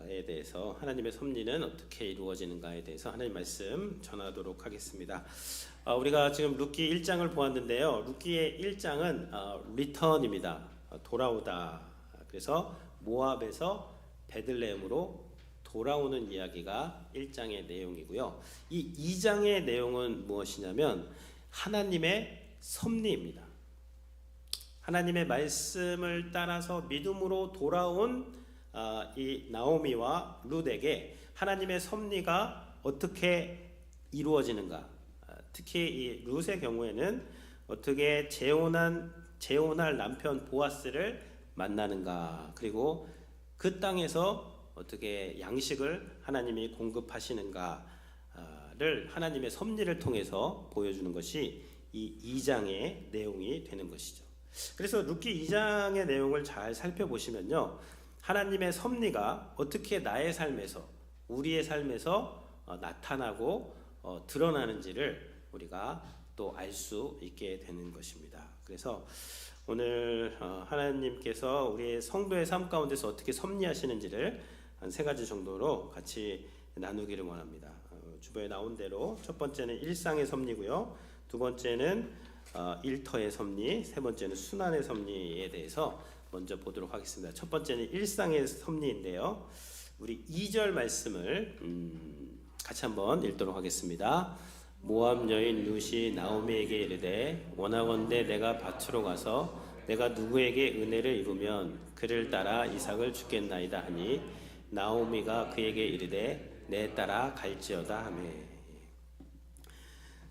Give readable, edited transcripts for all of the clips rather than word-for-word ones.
대해서 하나님의 섭리는 어떻게 이루어지는가에 대해서 하나님 말씀 전하도록 하겠습니다. 우리가 지금 룻기 1장을 보았는데요. 룻기의 1장은 리턴입니다. 돌아오다. 그래서 모압에서 베들레헴으로 돌아오는 이야기가 1장의 내용이고요. 이 2장의 내용은 무엇이냐면 하나님의 섭리입니다. 하나님의 말씀을 따라서 믿음으로 돌아온 이 나오미와 룻에게 하나님의 섭리가 어떻게 이루어지는가, 특히 이 룻의 경우에는 어떻게 재혼할 남편 보아스를 만나는가, 그리고 그 땅에서 어떻게 양식을 하나님이 공급하시는가를 하나님의 섭리를 통해서 보여주는 것이 이 2장의 내용이 되는 것이죠. 그래서 룻기 2장의 내용을 잘 살펴보시면요, 하나님의 섭리가 어떻게 나의 삶에서, 우리의 삶에서 나타나고 드러나는지를 우리가 또 알 수 있게 되는 것입니다. 그래서 오늘 하나님께서 우리의 성도의 삶 가운데서 어떻게 섭리하시는지를 한 3가지 정도로 같이 나누기를 원합니다. 주보에 나온 대로 첫 번째는 일상의 섭리고요, 두 번째는 일터의 섭리, 세 번째는 순환의 섭리에 대해서 먼저 보도록 하겠습니다. 첫 번째는 일상의 섭리인데요. 우리 2절 말씀을 같이 한번 읽도록 하겠습니다. 모압 여인 룻이 나오미에게 이르되 원하건대 내가 밭으로 가서 내가 누구에게 은혜를 입으면 그를 따라 이삭을 주겠나이다 하니 나오미가 그에게 이르되 내 따라 갈지어다 하매.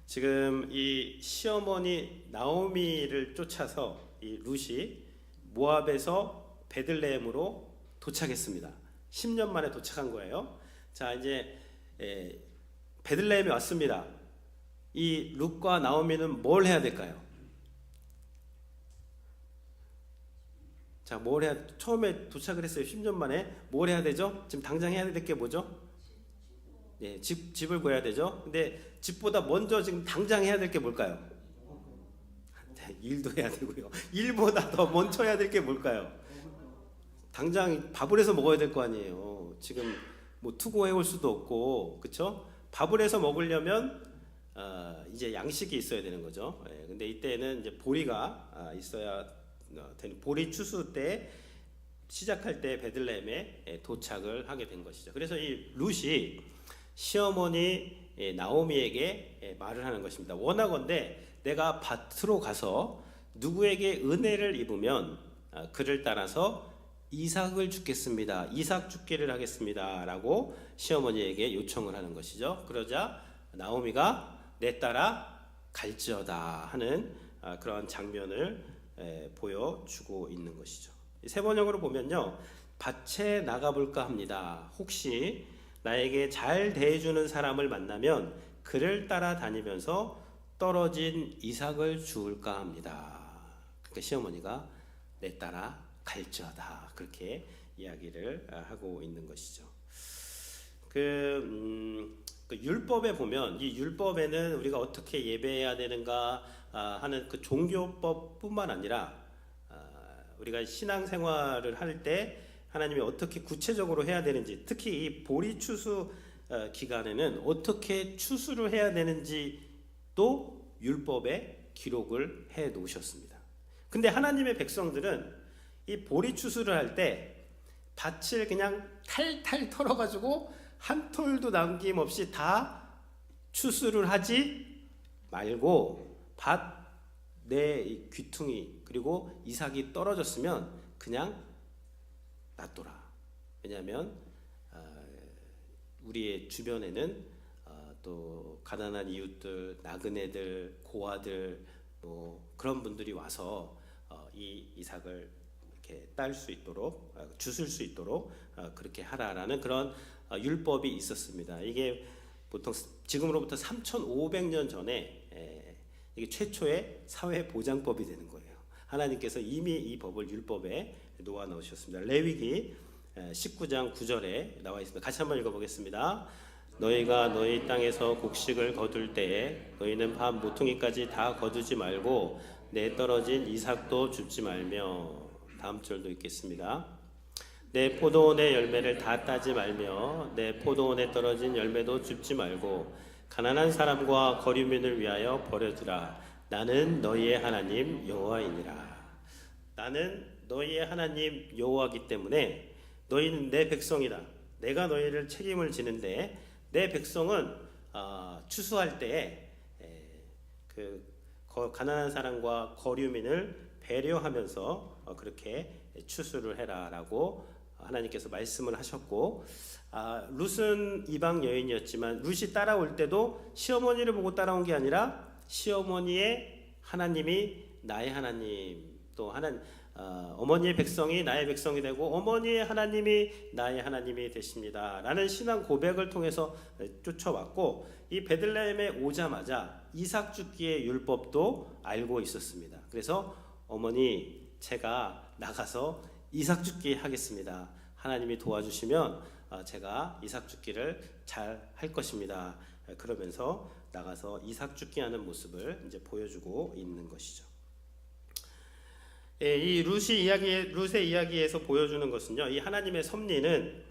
지금 이 시어머니 나오미를 쫓아서 이 룻이 모압에서 베들레헴으로 도착했습니다. 10년 만에 도착한 거예요. 자, 이제 베들레헴에 왔습니다. 이 룻과 나오미는 뭘 해야 될까요? 자, 뭘 해야, 처음에 도착을 했어요. 10년 만에 뭘 해야 되죠? 지금 당장 해야 될 게 뭐죠? 예, 집을 구해야 되죠. 근데 집보다 먼저 지금 당장 해야 될 게 뭘까요? 일도 해야 되고요. 일보다 더 먼저 해야 될 게 뭘까요? 당장 밥을 해서 먹어야 될 거 아니에요. 지금 뭐 투고해 올 수도 없고, 그렇죠? 밥을 해서 먹으려면 이제 양식이 있어야 되는 거죠. 예, 근데 이때는 이제 보리가 있어야 되는, 보리 추수 때 시작할 때 베들레헴에 도착을 하게 된 것이죠. 그래서 이 룻이 시어머니 나오미에게 말을 하는 것입니다. 원하건대 내가 밭으로 가서 누구에게 은혜를 입으면 그를 따라서 이삭을 주겠습니다. 이삭 죽기를 하겠습니다. 라고 시어머니에게 요청을 하는 것이죠. 그러자 나오미가 내 따라 갈지어다 하는 그런 장면을 보여주고 있는 것이죠. 세 번역으로 보면요, 밭에 나가볼까 합니다. 혹시 나에게 잘 대해주는 사람을 만나면 그를 따라다니면서 떨어진 이삭을 주울까 합니다. 그러니까 시어머니가 내 따라 갈지어다, 그렇게 이야기를 하고 있는 것이죠. 그 율법에 보면, 이 율법에는 우리가 어떻게 예배해야 되는가 하는 그 종교법뿐만 아니라 우리가 신앙생활을 할 때 하나님이 어떻게 구체적으로 해야 되는지, 특히 이 보리 추수 기간에는 어떻게 추수를 해야 되는지도 율법에 기록을 해 놓으셨습니다. 근데 하나님의 백성들은 이 보리 추수를 할 때 밭을 그냥 탈탈 털어가지고 한 톨도 남김없이 다 추수를 하지 말고 밭 내 귀퉁이 그리고 이삭이 떨어졌으면 그냥 놔둬라. 왜냐하면 우리의 주변에는 또 가난한 이웃들, 나그네들, 고아들, 뭐 그런 분들이 와서 이 이삭을 이렇게 딸 수 있도록, 주술 수 있도록 그렇게 하라라는 그런 율법이 있었습니다. 이게 보통 지금으로부터 3,500년 전에 이게 최초의 사회 보장법이 되는 거예요. 하나님께서 이미 이 법을 율법에 놓아 놓으셨습니다. 레위기 19장 9절에 나와 있습니다. 같이 한번 읽어보겠습니다. 너희가 너희 땅에서 곡식을 거둘 때에 너희는 밥 모퉁이까지 다 거두지 말고 내 떨어진 이삭도 줍지 말며. 다음 절도 읽겠습니다. 내 포도원의 열매를 다 따지 말며 내 포도원에 떨어진 열매도 줍지 말고 가난한 사람과 거류민을 위하여 버려두라. 나는 너희의 하나님 여호와이니라. 나는 너희의 하나님 여호와이기 때문에 너희는 내 백성이다. 내가 너희를 책임을 지는데 내 백성은 추수할 때에 그 가난한 사람과 거류민을 배려하면서 그렇게 추수를 해라라고 하나님께서 말씀을 하셨고, 룻은 이방 여인이었지만 룻이 따라올 때도 시어머니를 보고 따라온 게 아니라 시어머니의 하나님이 나의 하나님, 또 어머니의 백성이 나의 백성이 되고 어머니의 하나님이 나의 하나님이 되십니다 라는 신앙 고백을 통해서 쫓아왔고, 이 베들레헴에 오자마자 이삭 죽기의 율법도 알고 있었습니다. 그래서 어머니, 제가 나가서 이삭 죽기 하겠습니다. 하나님이 도와주시면 제가 이삭 죽기를 잘 할 것입니다. 그러면서 나가서 이삭 죽기 하는 모습을 이제 보여주고 있는 것이죠. 이 룻의 이야기에서 보여주는 것은요, 이 하나님의 섭리는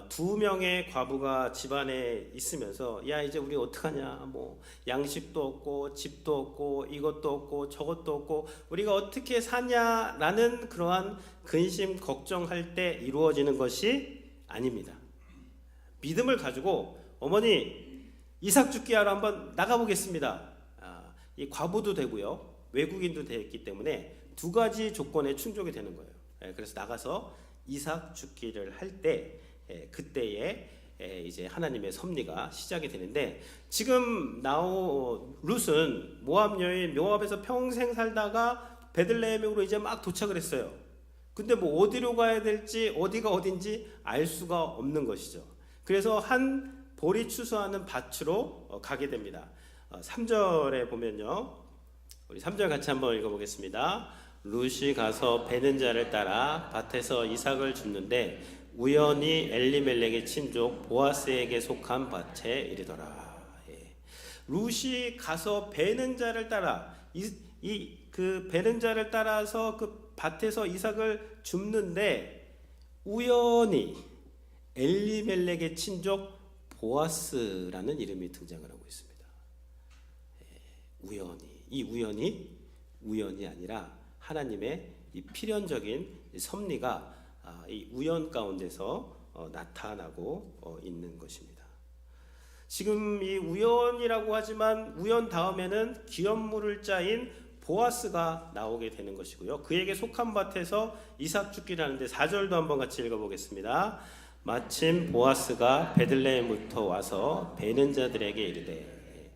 두 명의 과부가 집안에 있으면서 야 이제 우리 어떡하냐, 뭐 양식도 없고 집도 없고 이것도 없고 저것도 없고 우리가 어떻게 사냐라는 그러한 근심 걱정할 때 이루어지는 것이 아닙니다. 믿음을 가지고 어머니 이삭 죽기 하러 한번 나가보겠습니다. 이 과부도 되고요 외국인도 되었기 때문에 두 가지 조건에 충족이 되는 거예요. 그래서 나가서 이삭 죽기를 할 때 그때에 이제 하나님의 섭리가 시작이 되는데, 지금 룻은 모압 여인, 모압에서 평생 살다가 베들레헴으로 이제 막 도착을 했어요. 근데 뭐 어디로 가야 될지 어디가 어딘지 알 수가 없는 것이죠. 그래서 한 보리 추수하는 밭으로 가게 됩니다. 3절에 보면요, 우리 3절 같이 한번 읽어보겠습니다. 룻이 가서 베는 자를 따라 밭에서 이삭을 줍는데 우연히 엘리멜렉의 친족 보아스에게 속한 밭에 이르더라. 룻이 가서 베는 자를 따라 그 베는 자를 따라서 그 밭에서 이삭을 줍는데 우연히 엘리멜렉의 친족 보아스라는 이름이 등장을 하고 있습니다. 이 우연이 아니라 하나님의 이 필연적인 섭리가 이 우연 가운데서 나타나고 있는 것입니다. 지금 이 우연이라고 하지만 우연 다음에는 기업물을 짜인 보아스가 나오게 되는 것이고요. 그에게 속한 밭에서 이삭 죽기를 하는데 4절도 한번 같이 읽어보겠습니다. 마침 보아스가 베들레헴부터 와서 베는 자들에게 이르되,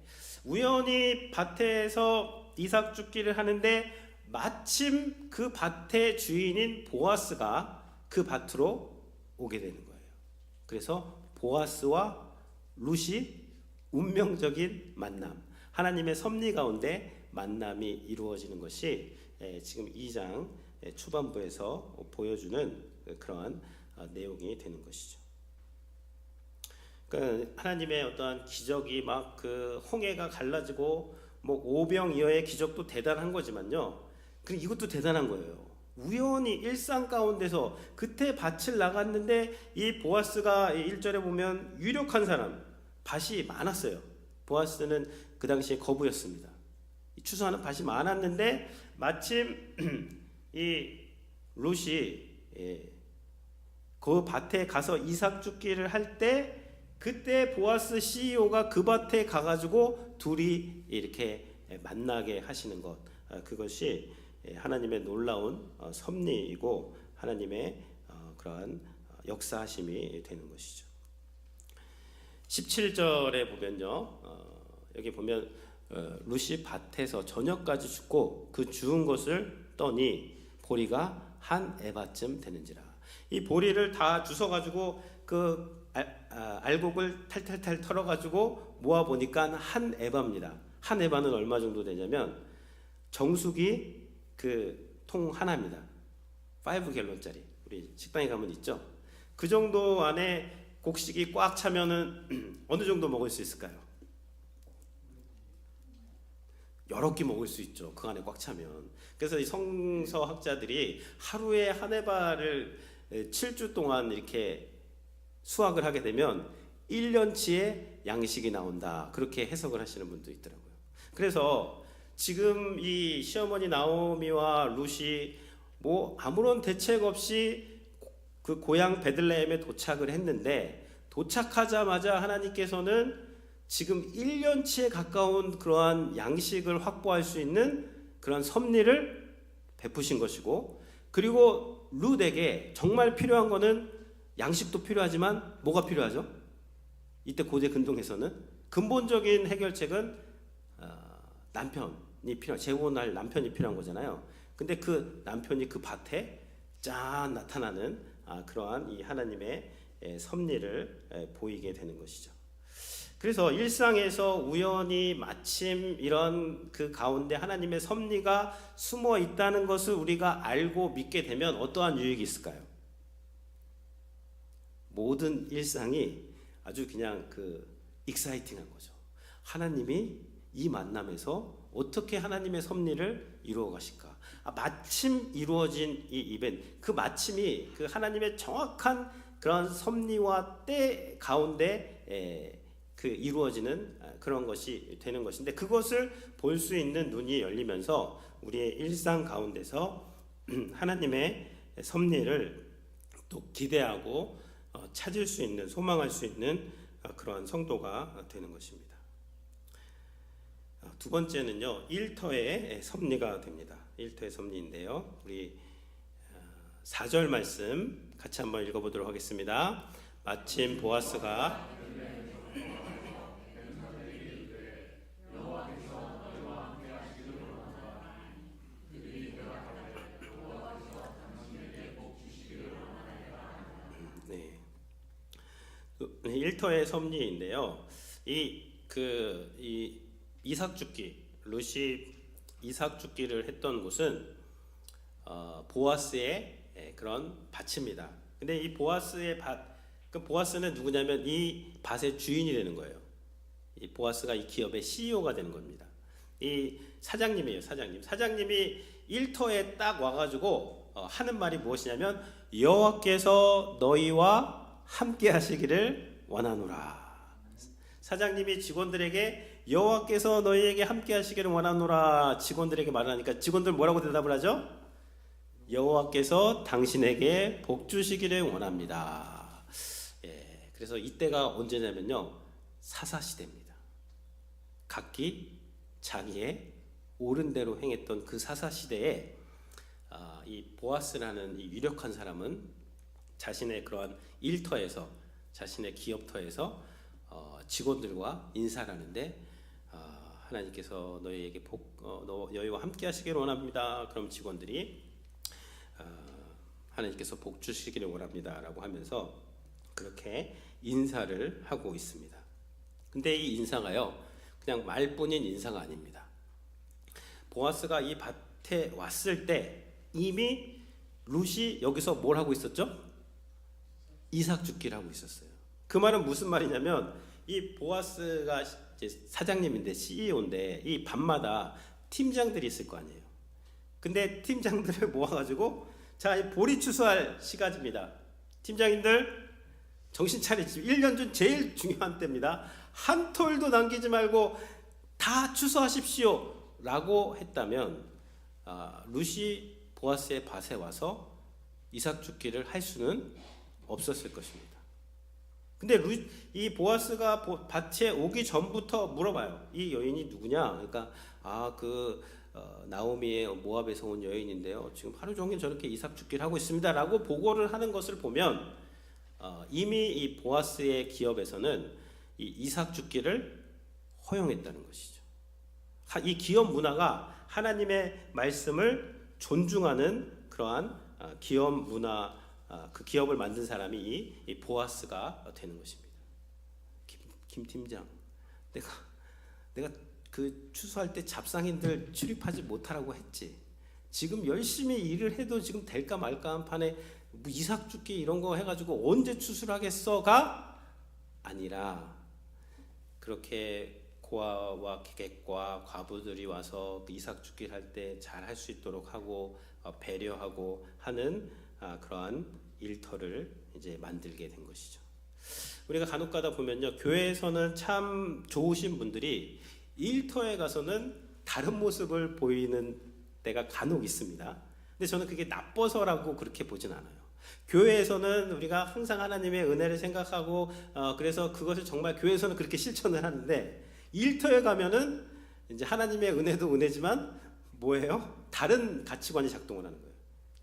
우연히 밭에서 이삭 죽기를 하는데 마침 그 밭의 주인인 보아스가 그 밭으로 오게 되는 거예요. 그래서 보아스와 룻이 운명적인 만남, 하나님의 섭리 가운데 만남이 이루어지는 것이 지금 2장 초반부에서 보여주는 그러한 내용이 되는 것이죠. 그러니까 하나님의 어떠한 기적이 막 그 홍해가 갈라지고 뭐 오병이어의 기적도 대단한 거지만요, 그리고 이것도 대단한 거예요. 우연히 일상 가운데서 그때 밭을 나갔는데 이 보아스가 1절에 보면 유력한 사람, 밭이 많았어요. 보아스는 그 당시에 거부였습니다. 추수하는 밭이 많았는데 마침 이 룻이 그 밭에 가서 이삭 죽기를 할 때 그때 보아스 CEO가 그 밭에 가가지고 둘이 이렇게 만나게 하시는 것, 그것이 하나님의 놀라운 섭리이고 하나님의 그러한 역사하심이 되는 것이죠. 17절에 보면요, 여기 보면 룻이 밭에서 저녁까지 죽고 그 죽은 것을 떠니 보리가 한 에바쯤 되는지라. 이 보리를 다 주워가지고 그 알곡을 탈탈탈 털어가지고 모아보니까 한 에바입니다. 한 에바는 얼마 정도 되냐면 정수기 그 통 하나입니다. 5갤런짜리 우리 식당에 가면 있죠. 그 정도 안에 곡식이 꽉 차면은 어느 정도 먹을 수 있을까요? 여러 끼 먹을 수 있죠. 그 안에 꽉 차면. 그래서 이 성서학자들이 하루에 한 에바를 7주 동안 이렇게 수확을 하게 되면 1년치의 양식이 나온다. 그렇게 해석을 하시는 분도 있더라고요. 그래서 지금 이 시어머니 나오미와 룻이 뭐 아무런 대책 없이 그 고향 베들레헴에 도착을 했는데, 도착하자마자 하나님께서는 지금 1년치에 가까운 그러한 양식을 확보할 수 있는 그런 섭리를 베푸신 것이고, 그리고 룻에게 정말 필요한 거는 양식도 필요하지만 뭐가 필요하죠? 이때 고대 근동에서는 근본적인 해결책은 남편이 재혼할 남편이 필요한 거잖아요. 근데 그 남편이 그 밭에 짠 나타나는 그러한 이 하나님의 섭리를 보이게 되는 것이죠. 그래서 일상에서 우연히 마침 이런 그 가운데 하나님의 섭리가 숨어 있다는 것을 우리가 알고 믿게 되면 어떠한 유익이 있을까요? 모든 일상이 아주 그냥 그 익사이팅한 거죠. 하나님이 이 만남에서 어떻게 하나님의 섭리를 이루어 가실까? 마침 이루어진 이 이벤트, 그 마침이 그 하나님의 정확한 그런 섭리와 때 가운데 그 이루어지는 그런 것이 되는 것인데, 그것을 볼 수 있는 눈이 열리면서 우리의 일상 가운데서 하나님의 섭리를 또 기대하고 찾을 수 있는, 소망할 수 있는 그러한 성도가 되는 것입니다. 두 번째는요, 일터의 섭리가 됩니다. 일터의 섭리인데요, 우리 4절 말씀 같이 한번 읽어보도록 하겠습니다. 마침 보아스가 일터의 섭리인데요, 이 이삭 죽기, 룻이 이삭 죽기를 했던 곳은 보아스의 그런 밭입니다. 근데 이 보아스의 밭, 그 보아스는 누구냐면 이 밭의 주인이 되는 거예요. 이 보아스가 이 기업의 CEO가 되는 겁니다. 이 사장님이에요, 사장님. 사장님이 일터에 딱 와가지고 하는 말이 무엇이냐면, 여호와께서 너희와 함께 하시기를 원하노라. 사장님이 직원들에게 여호와께서 너희에게 함께 하시기를 원하노라 직원들에게 말하니까, 직원들 뭐라고 대답을 하죠? 여호와께서 당신에게 복 주시기를 원합니다. 그래서 이때가 언제냐면요, 사사시대입니다. 각기 자기의 옳은 대로 행했던 그 사사시대에 이 보아스라는 이 유력한 사람은 자신의 그러한 일터에서, 자신의 기업터에서 직원들과 인사를 하는데, 하나님께서 너희에게 너희와 함께 하시기를 원합니다. 그럼 직원들이 하나님께서 복 주시기를 원합니다 라고 하면서 그렇게 인사를 하고 있습니다. 근데 이 인사가요, 그냥 말뿐인 인사가 아닙니다. 보아스가 이 밭에 왔을 때 이미 룻이 여기서 뭘 하고 있었죠? 이삭 죽기를 하고 있었어요. 그 말은 무슨 말이냐면, 이 보아스가 이제 사장님인데, CEO인데 이 밤마다 팀장들이 있을 거 아니에요. 근데 팀장들을 모아가지고, 자, 이 보리 추수할 시간입니다. 팀장님들 정신 차리지. 1년 중 제일 중요한 때입니다. 한 톨도 남기지 말고 다 추수하십시오 라고 했다면, 룻이 보아스의 밭에 와서 이삭 죽기를 할 수는 없었을 것입니다. 근데 이 보아스가 밭에 오기 전부터 물어봐요. 이 여인이 누구냐? 그러니까 나오미의 모압에서 온 여인인데요, 지금 하루 종일 저렇게 이삭 죽기를 하고 있습니다 라고 보고를 하는 것을 보면, 이미 이 보아스의 기업에서는 이 이삭 죽기를 허용했다는 것이죠. 이 기업 문화가 하나님의 말씀을 존중하는 그러한 기업 문화, 그 기업을 만든 사람이 이 보아스가 되는 것입니다. 김 팀장, 내가 그 추수할 때 잡상인들 출입하지 못하라고 했지. 지금 열심히 일을 해도 지금 될까 말까 한 판에 뭐 이삭 죽기 이런 거 해가지고 언제 추수를 하겠어가 아니라, 그렇게 고아와 객과 과부들이 와서 그 이삭 죽기를 할 때 잘 할 수 있도록 하고 배려하고 하는 그러한 일터를 이제 만들게 된 것이죠. 우리가 간혹가다 보면요, 교회에서는 참 좋으신 분들이 일터에 가서는 다른 모습을 보이는 때가 간혹 있습니다. 근데 저는 그게 나빠서라고 그렇게 보진 않아요. 교회에서는 우리가 항상 하나님의 은혜를 생각하고 그래서 그것을 정말 교회에서는 그렇게 실천을 하는데, 일터에 가면은 이제 하나님의 은혜도 은혜지만 뭐예요? 다른 가치관이 작동을 하는 거예요.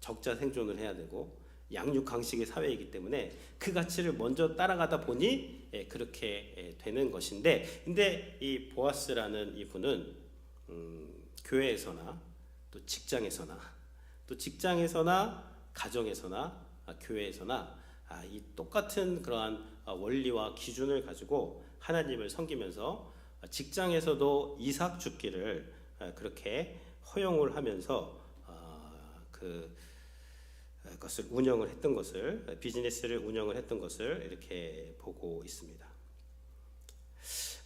적자 생존을 해야 되고 양육강식의 사회이기 때문에 그 가치를 먼저 따라가다 보니 그렇게 되는 것인데, 근데 이 보아스라는 이분은 교회에서나 또 직장에서나 가정에서나 교회에서나 이 똑같은 그러한 원리와 기준을 가지고 하나님을 섬기면서 직장에서도 이삭 죽기를 그렇게 허용을 하면서 그것을 운영을 했던 것을, 비즈니스를 운영을 했던 것을 이렇게 보고 있습니다.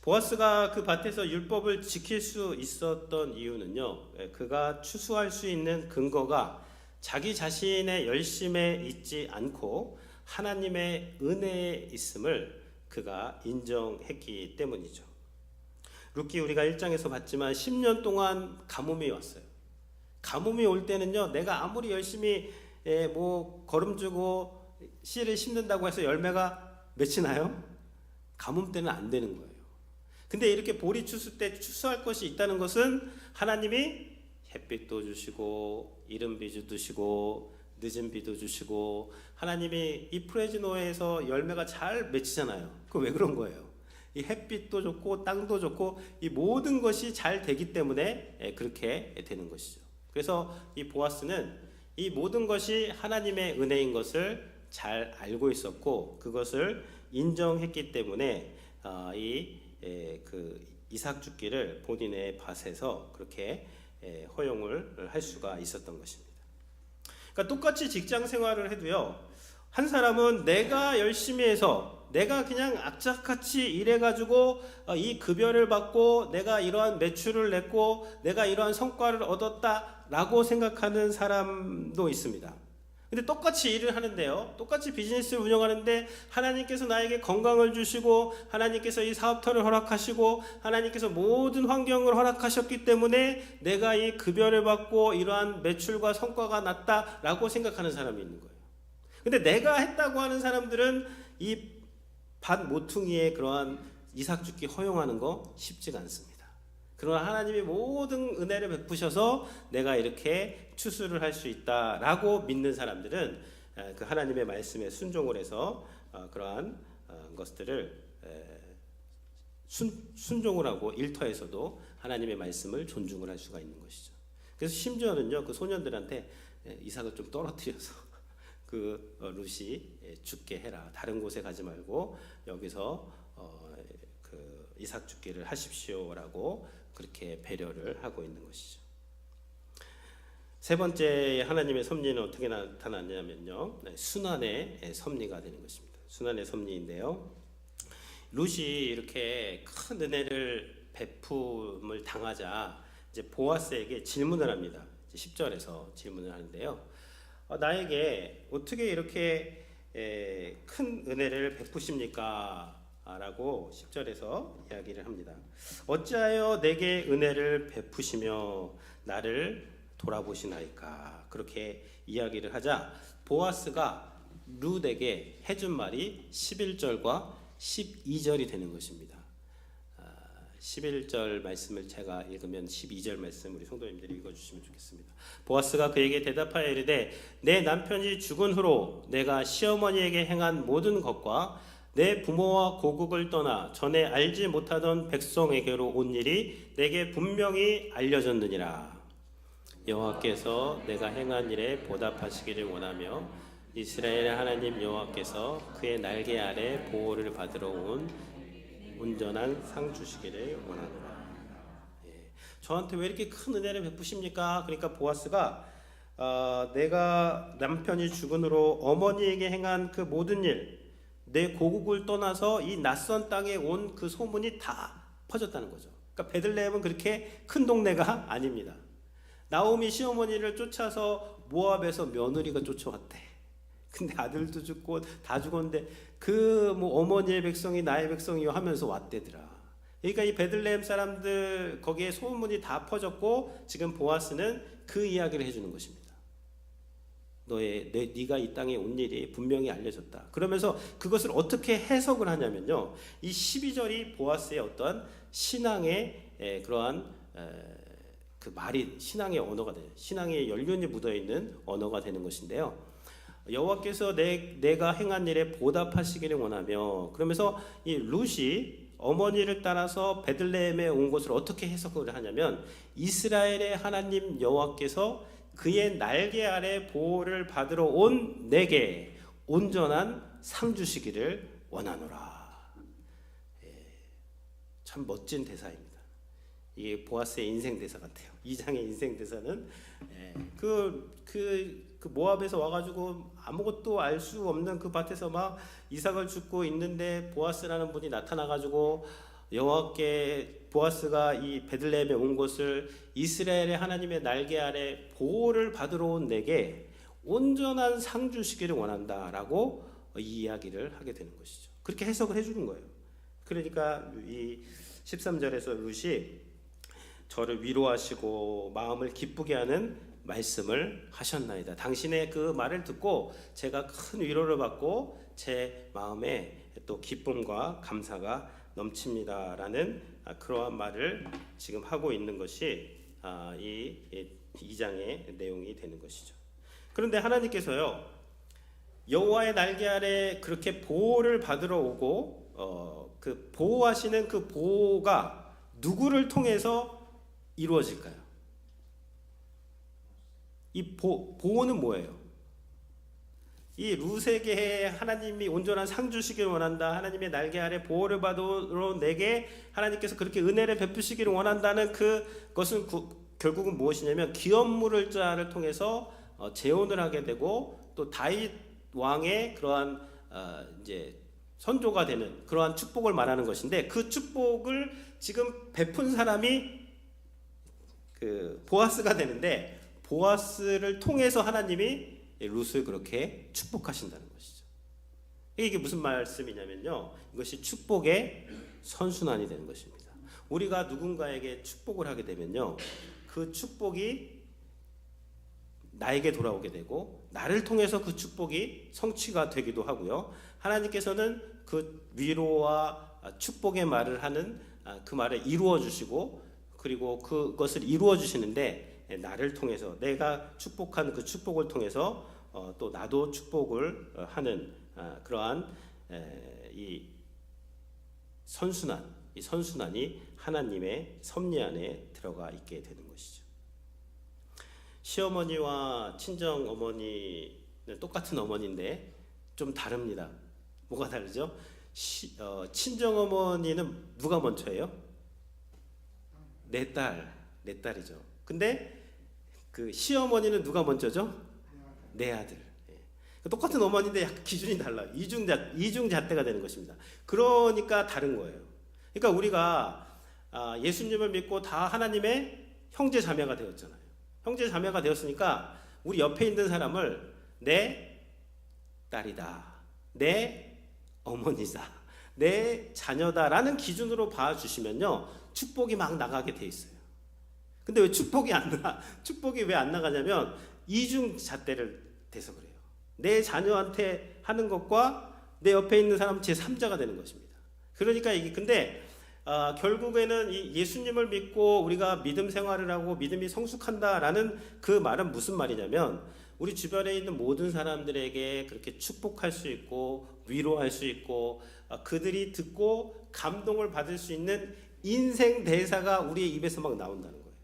보아스가 그 밭에서 율법을 지킬 수 있었던 이유는요, 그가 추수할 수 있는 근거가 자기 자신의 열심에 있지 않고 하나님의 은혜에 있음을 그가 인정했기 때문이죠. 룻기 우리가 1장에서 봤지만 10년 동안 가뭄이 왔어요. 가뭄이 올 때는요, 내가 아무리 열심히 거름주고 씨를 심는다고 해서 열매가 맺히나요? 가뭄 때는 안 되는 거예요. 근데 이렇게 보리 추수 때 추수할 것이 있다는 것은 하나님이 햇빛도 주시고 이른 비도 주시고 늦은 비도 주시고, 하나님이 이 프레지노에서 열매가 잘 맺히잖아요. 그 왜 그런 거예요? 이 햇빛도 좋고 땅도 좋고 이 모든 것이 잘 되기 때문에 그렇게 되는 것이죠. 그래서 이 보아스는 이 모든 것이 하나님의 은혜인 것을 잘 알고 있었고 그것을 인정했기 때문에 그 이삭 죽기를 본인의 밭에서 그렇게 허용을 할 수가 있었던 것입니다. 그러니까 똑같이 직장 생활을 해도요, 한 사람은 내가 열심히 해서 내가 그냥 악착같이 일해가지고 이 급여를 받고 내가 이러한 매출을 냈고 내가 이러한 성과를 얻었다라고 생각하는 사람도 있습니다. 근데 똑같이 일을 하는데요, 똑같이 비즈니스를 운영하는데 하나님께서 나에게 건강을 주시고 하나님께서 이 사업터를 허락하시고 하나님께서 모든 환경을 허락하셨기 때문에 내가 이 급여를 받고 이러한 매출과 성과가 났다라고 생각하는 사람이 있는 거예요. 근데 내가 했다고 하는 사람들은 이 밭 모퉁이에 그러한 이삭 죽기 허용하는 거 쉽지가 않습니다. 그러나 하나님이 모든 은혜를 베푸셔서 내가 이렇게 추수를 할 수 있다라고 믿는 사람들은 그 하나님의 말씀에 순종을 해서 그러한 것들을 순종을 하고 일터에서도 하나님의 말씀을 존중을 할 수가 있는 것이죠. 그래서 심지어는요, 그 소년들한테 이삭을 좀 떨어뜨려서 그 룻이 죽게 해라, 다른 곳에 가지 말고 여기서 그 이삭 죽기를 하십시오라고 그렇게 배려를 하고 있는 것이죠. 세 번째 하나님의 섭리는 어떻게 나타났냐면요, 순환의 섭리가 되는 것입니다. 순환의 섭리인데요, 룻이 이렇게 큰 은혜를 베품을 당하자 이제 보아스에게 질문을 합니다. 10절에서 질문을 하는데요, 나에게 어떻게 이렇게 큰 은혜를 베푸십니까? 라고 10절에서 이야기를 합니다. 어찌하여 내게 은혜를 베푸시며 나를 돌아보시나이까? 그렇게 이야기를 하자 보아스가 룻에게 해준 말이 11절과 12절이 되는 것입니다. 11절 말씀을 제가 읽으면 12절 말씀 우리 성도님들이 읽어주시면 좋겠습니다. 보아스가 그에게 대답하여 이르되 내 남편이 죽은 후로 내가 시어머니에게 행한 모든 것과 내 부모와 고국을 떠나 전에 알지 못하던 백성에게로 온 일이 내게 분명히 알려졌느니라. 여호와께서 내가 행한 일에 보답하시기를 원하며 이스라엘의 하나님 여호와께서 그의 날개 아래 보호를 받으러 온 온전한 상 주시기를 원하노라. 저한테 왜 이렇게 큰 은혜를 베푸십니까? 그러니까 보아스가 내가 남편이 죽은 후로 어머니에게 행한 그 모든 일, 내 고국을 떠나서 이 낯선 땅에 온 그 소문이 다 퍼졌다는 거죠. 그러니까 베들레헴은 그렇게 큰 동네가 아닙니다. 나오미 시어머니를 쫓아서 모압에서 며느리가 쫓아왔대. 근데 아들도 죽고 다 죽었는데 그 뭐 어머니의 백성이 나의 백성이요 하면서 왔대더라. 그러니까 이 베들레헴 사람들 거기에 소문이 다 퍼졌고 지금 보아스는 그 이야기를 해주는 것입니다. 네가 이 땅에 온 일이 분명히 알려졌다. 그러면서 그것을 어떻게 해석을 하냐면요, 이 12절이 보아스의 어떠한 신앙의 그러한 그 말이 신앙의 언어가 돼요. 신앙의 연륜이 묻어 있는 언어가 되는 것인데요. 여호와께서 내가 행한 일에 보답하시기를 원하며, 그러면서 이 룻이 어머니를 따라서 베들레헴에 온 것을 어떻게 해석을 하냐면, 이스라엘의 하나님 여호와께서 그의 날개 아래 보호를 받으러 온 내게 온전한 상 주시기를 원하노라. 참 멋진 대사입니다. 이게 보아스의 인생 대사 같아요. 2장의 인생 대사는 그 모압에서 와가지고 아무것도 알 수 없는 그 밭에서 막 이삭을 줍고 있는데 보아스라는 분이 나타나가지고 여호와께 보아스가 이 베들레헴에 온 것을 이스라엘의 하나님의 날개 아래 보호를 받으러 온 내게 온전한 상 주시기를 원한다라고 이 이야기를 하게 되는 것이죠. 그렇게 해석을 해주는 거예요. 그러니까 이 13절에서 룻이 저를 위로하시고 마음을 기쁘게 하는 말씀을 하셨나이다. 당신의 그 말을 듣고 제가 큰 위로를 받고 제 마음에 또 기쁨과 감사가 넘칩니다라는 그러한 말을 지금 하고 있는 것이 이 2장의 내용이 되는 것이죠. 그런데 하나님께서요, 여호와의 날개 아래 그렇게 보호를 받으러 오고 그 보호하시는 그 보호가 누구를 통해서 이루어질까요? 이 보호는 뭐예요? 이 룻에게 하나님이 온전한 상 주시기를 원한다. 하나님의 날개 아래 보호를 받으러 내게 하나님께서 그렇게 은혜를 베푸시기를 원한다는 그것은 결국은 무엇이냐면 기업물을 자를 통해서 재혼을 하게 되고 또 다윗 왕의 그러한 이제 선조가 되는 그러한 축복을 말하는 것인데, 그 축복을 지금 베푼 사람이 그 보아스가 되는데, 보아스를 통해서 하나님이 룻을 그렇게 축복하신다는 것이죠. 이게 무슨 말씀이냐면요, 이것이 축복의 선순환이 되는 것입니다. 우리가 누군가에게 축복을 하게 되면요, 그 축복이 나에게 돌아오게 되고 나를 통해서 그 축복이 성취가 되기도 하고요, 하나님께서는 그 위로와 축복의 말을 하는 그 말을 이루어 주시고, 그리고 그것을 이루어 주시는데 나를 통해서, 내가 축복한 그 축복을 통해서 또 나도 축복을 하는 그러한 이 선순환이 하나님의 섭리 안에 들어가 있게 되는 것이죠. 시어머니와 친정 어머니는 똑같은 어머니인데 좀 다릅니다. 뭐가 다르죠? 친정 어머니는 누가 먼저예요? 내 딸이죠. 근데 그 시어머니는 누가 먼저죠? 내 아들. 똑같은 어머니인데 약간 기준이 달라요. 이중잣대가 되는 것입니다. 그러니까 다른 거예요. 그러니까 우리가 예수님을 믿고 다 하나님의 형제 자매가 되었잖아요. 형제 자매가 되었으니까 우리 옆에 있는 사람을 내 딸이다, 내 어머니다, 내 자녀다라는 기준으로 봐주시면요, 축복이 막 나가게 돼 있어요. 근데 왜 축복이 왜 안 나가냐면 이중잣대를 대서 그래요. 내 자녀한테 하는 것과 내 옆에 있는 사람은 제3자가 되는 것입니다. 그러니까 이게 근데 결국에는 이 예수님을 믿고 우리가 믿음 생활을 하고 믿음이 성숙한다라는 그 말은 무슨 말이냐면, 우리 주변에 있는 모든 사람들에게 그렇게 축복할 수 있고 위로할 수 있고 그들이 듣고 감동을 받을 수 있는 인생 대사가 우리의 입에서 막 나온다는 거예요.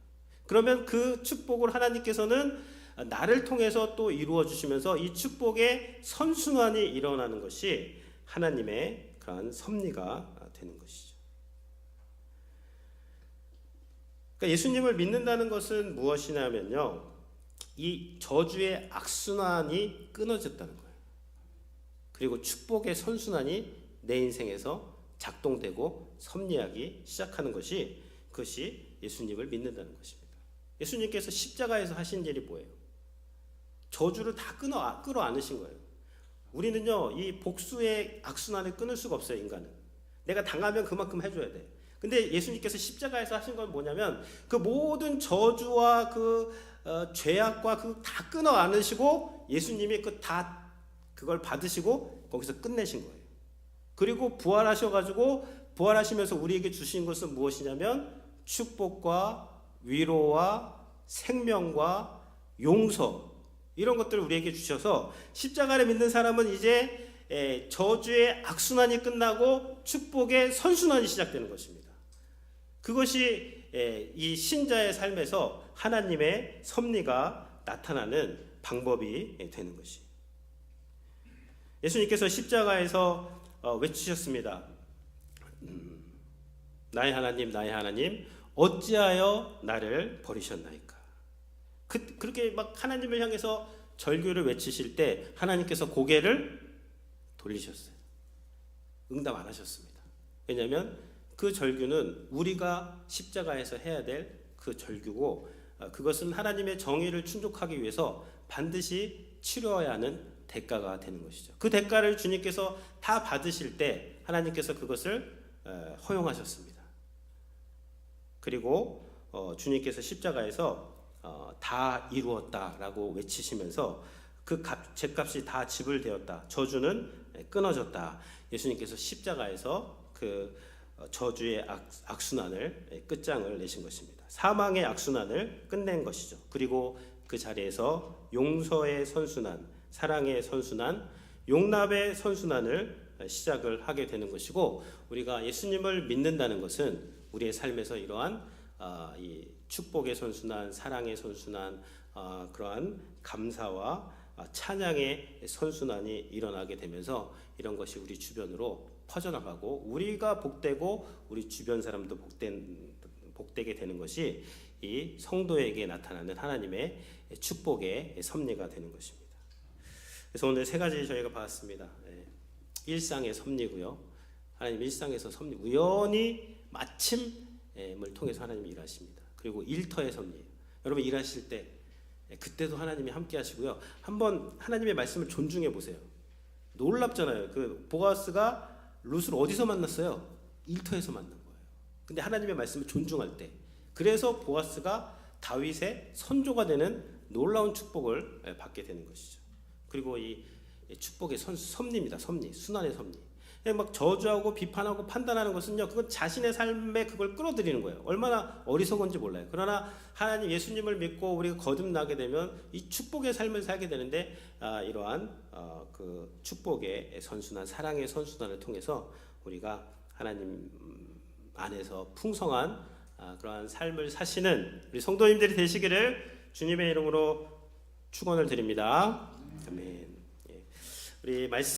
그러면 그 축복을 하나님께서는 나를 통해서 또 이루어 주시면서 이 축복의 선순환이 일어나는 것이 하나님의 그러한 섭리가 되는 것이죠. 그러니까 예수님을 믿는다는 것은 무엇이냐면요, 이 저주의 악순환이 끊어졌다는 거예요. 그리고 축복의 선순환이 내 인생에서 작동되고 섭리하기 시작하는 것이, 그것이 예수님을 믿는다는 것입니다. 예수님께서 십자가에서 하신 일이 뭐예요? 저주를 다 끌어안으신 거예요. 우리는요, 이 복수의 악순환을 끊을 수가 없어요. 인간은 내가 당하면 그만큼 해줘야 돼. 근데 예수님께서 십자가에서 하신 건 뭐냐면 그 모든 저주와 그 죄악과 그 다 끊어 안으시고 예수님이 그걸 받으시고 거기서 끝내신 거예요. 그리고 부활하셔가지고 부활하시면서 우리에게 주신 것은 무엇이냐면 축복과 위로와 생명과 용서, 이런 것들을 우리에게 주셔서 십자가를 믿는 사람은 이제 저주의 악순환이 끝나고 축복의 선순환이 시작되는 것입니다. 그것이 이 신자의 삶에서 하나님의 섭리가 나타나는 방법이 되는 것이. 예수님께서 십자가에서 외치셨습니다. 나의 하나님, 나의 하나님, 어찌하여 나를 버리셨나이까. 그렇게 막 하나님을 향해서 절규를 외치실 때 하나님께서 고개를 돌리셨어요. 응답 안 하셨습니다. 왜냐하면 그 절규는 우리가 십자가에서 해야 될 그 절규고, 그것은 하나님의 정의를 충족하기 위해서 반드시 치러야 하는 대가가 되는 것이죠. 그 대가를 주님께서 다 받으실 때 하나님께서 그것을 허용하셨습니다. 그리고 주님께서 십자가에서 다 이루었다라고 외치시면서 그 죗값이 다 지불되었다, 저주는 끊어졌다. 예수님께서 십자가에서 그 저주의 악순환을 끝장을 내신 것입니다. 사망의 악순환을 끝낸 것이죠. 그리고 그 자리에서 용서의 선순환, 사랑의 선순환, 용납의 선순환을 시작을 하게 되는 것이고, 우리가 예수님을 믿는다는 것은 우리의 삶에서 이러한 이 축복의 선순환, 사랑의 선순환, 그러한 감사와 찬양의 선순환이 일어나게 되면서 이런 것이 우리 주변으로 퍼져나가고 우리가 복되고 우리 주변 사람도 복되게 되는 것이 이 성도에게 나타나는 하나님의 축복의 섭리가 되는 것입니다. 그래서 오늘 세 가지 저희가 봤습니다. 일상의 섭리고요. 하나님 일상에서 섭리, 우연히 마침을 통해서 하나님이 일하십니다. 그리고 일터의 섭리. 여러분 일하실 때 그때도 하나님이 함께 하시고요. 한번 하나님의 말씀을 존중해 보세요. 놀랍잖아요. 그 보아스가 룻을 어디서 만났어요? 일터에서 만난 거예요. 근데 하나님의 말씀을 존중할 때, 그래서 보아스가 다윗의 선조가 되는 놀라운 축복을 받게 되는 것이죠. 그리고 이 축복의 섭리입니다. 섭리, 순환의 섭리. 막 저주하고 비판하고 판단하는 것은요, 그건 자신의 삶에 그걸 끌어들이는 거예요. 얼마나 어리석은지 몰라요. 그러나 하나님 예수님을 믿고 우리가 거듭나게 되면 이 축복의 삶을 살게 되는데, 이러한 그 축복의 선순환, 사랑의 선순환을 통해서 우리가 하나님 안에서 풍성한 그러한 삶을 사시는 우리 성도님들이 되시기를 주님의 이름으로 축원을 드립니다. 아멘. 우리 말씀